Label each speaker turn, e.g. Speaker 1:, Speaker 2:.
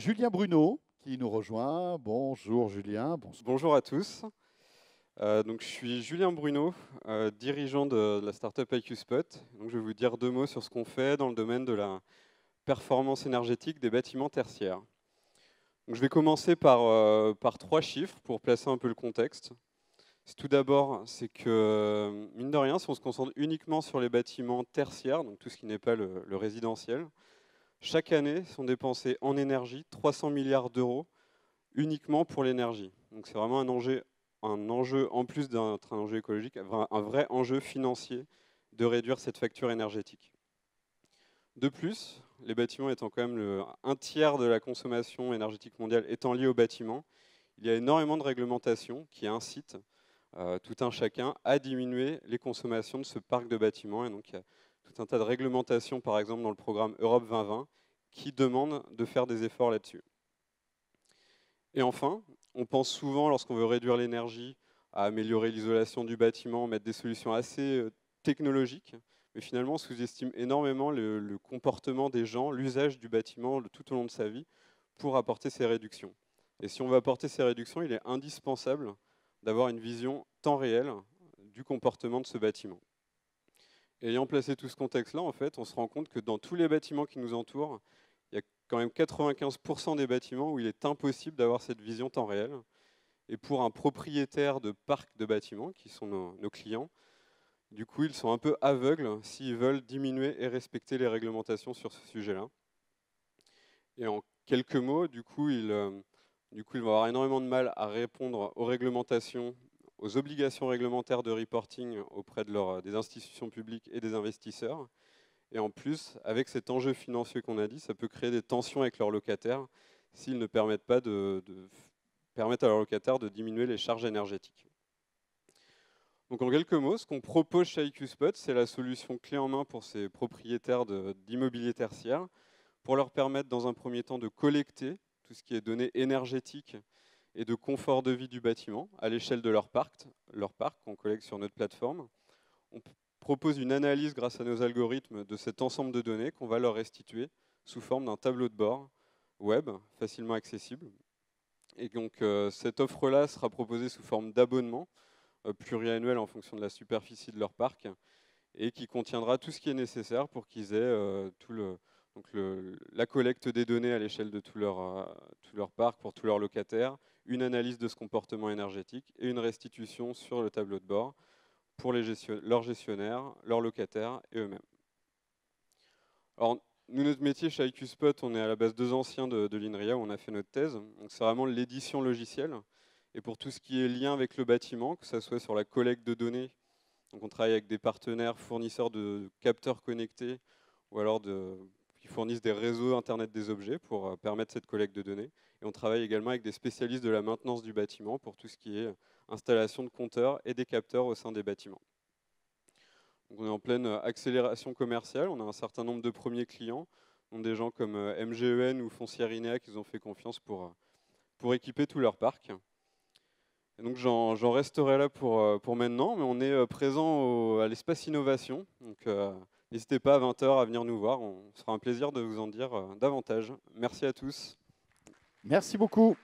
Speaker 1: Julien Bruno qui nous rejoint. Bonjour Julien.
Speaker 2: Bonjour à tous. Je suis Julien Bruno, dirigeant de la startup IQspot. Donc, je vais vous dire 2 mots sur ce qu'on fait dans le domaine de la performance énergétique des bâtiments tertiaires. Donc, je vais commencer par 3 chiffres pour placer un peu le contexte. Tout d'abord, c'est que, mine de rien, si on se concentre uniquement sur les bâtiments tertiaires, donc tout ce qui n'est pas le résidentiel, chaque année sont dépensés en énergie 300 milliards d'euros uniquement pour l'énergie. Donc c'est vraiment un enjeu en plus d'être un enjeu écologique, un vrai enjeu financier de réduire cette facture énergétique. De plus, les bâtiments étant quand même un tiers de la consommation énergétique mondiale étant lié aux bâtiments, il y a énormément de réglementations qui incitent tout un chacun à diminuer les consommations de ce parc de bâtiments. Et donc il y a tout un tas de réglementations, par exemple dans le programme Europe 2020, qui demandent de faire des efforts là-dessus. Et enfin, on pense souvent, lorsqu'on veut réduire l'énergie, à améliorer l'isolation du bâtiment, mettre des solutions assez technologiques, mais finalement on sous-estime énormément le comportement des gens, l'usage du bâtiment tout au long de sa vie, pour apporter ces réductions. Et si on veut apporter ces réductions, il est indispensable d'avoir une vision temps réel du comportement de ce bâtiment. Et ayant placé tout ce contexte-là, en fait, on se rend compte que dans tous les bâtiments qui nous entourent, il y a quand même 95% des bâtiments où il est impossible d'avoir cette vision temps réel. Et pour un propriétaire de parc de bâtiments, qui sont nos clients, du coup, ils sont un peu aveugles s'ils veulent diminuer et respecter les réglementations sur ce sujet-là. Et en quelques mots, du coup, ils vont avoir énormément de mal à répondre aux réglementations, aux obligations réglementaires de reporting auprès des institutions publiques et des investisseurs. Et en plus, avec cet enjeu financier qu'on a dit, ça peut créer des tensions avec leurs locataires s'ils ne permettent pas permettre à leurs locataires de diminuer les charges énergétiques. Donc en quelques mots, ce qu'on propose chez IQspot, c'est la solution clé en main pour ces propriétaires d'immobilier tertiaire, pour leur permettre dans un premier temps de collecter tout ce qui est données énergétiques et de confort de vie du bâtiment à l'échelle de leur parc qu'on collecte sur notre plateforme. On propose une analyse grâce à nos algorithmes de cet ensemble de données qu'on va leur restituer sous forme d'un tableau de bord web facilement accessible. Et donc cette offre-là sera proposée sous forme d'abonnement pluriannuel en fonction de la superficie de leur parc et qui contiendra tout ce qui est nécessaire pour qu'ils aient la collecte des données à l'échelle de tout leur parc pour tous leurs locataires, une analyse de ce comportement énergétique et une restitution sur le tableau de bord pour leurs gestionnaires, leurs locataires et eux-mêmes. Alors, nous, notre métier chez IQspot, on est à la base 2 anciens de l'INRIA où on a fait notre thèse. Donc, c'est vraiment l'édition logicielle. Et pour tout ce qui est lien avec le bâtiment, que ce soit sur la collecte de données, donc on travaille avec des partenaires fournisseurs de capteurs connectés ou alors qui fournissent des réseaux Internet des objets pour permettre cette collecte de données. Et on travaille également avec des spécialistes de la maintenance du bâtiment pour tout ce qui est installation de compteurs et des capteurs au sein des bâtiments. Donc on est en pleine accélération commerciale, on a un certain nombre de premiers clients, donc des gens comme MGEN ou Foncière INEA qui nous ont fait confiance pour équiper tout leur parc. Et donc j'en resterai là pour maintenant, mais on est présent à l'espace innovation, donc n'hésitez pas à 20 h à venir nous voir, on sera un plaisir de vous en dire davantage. Merci à tous.
Speaker 1: Merci beaucoup.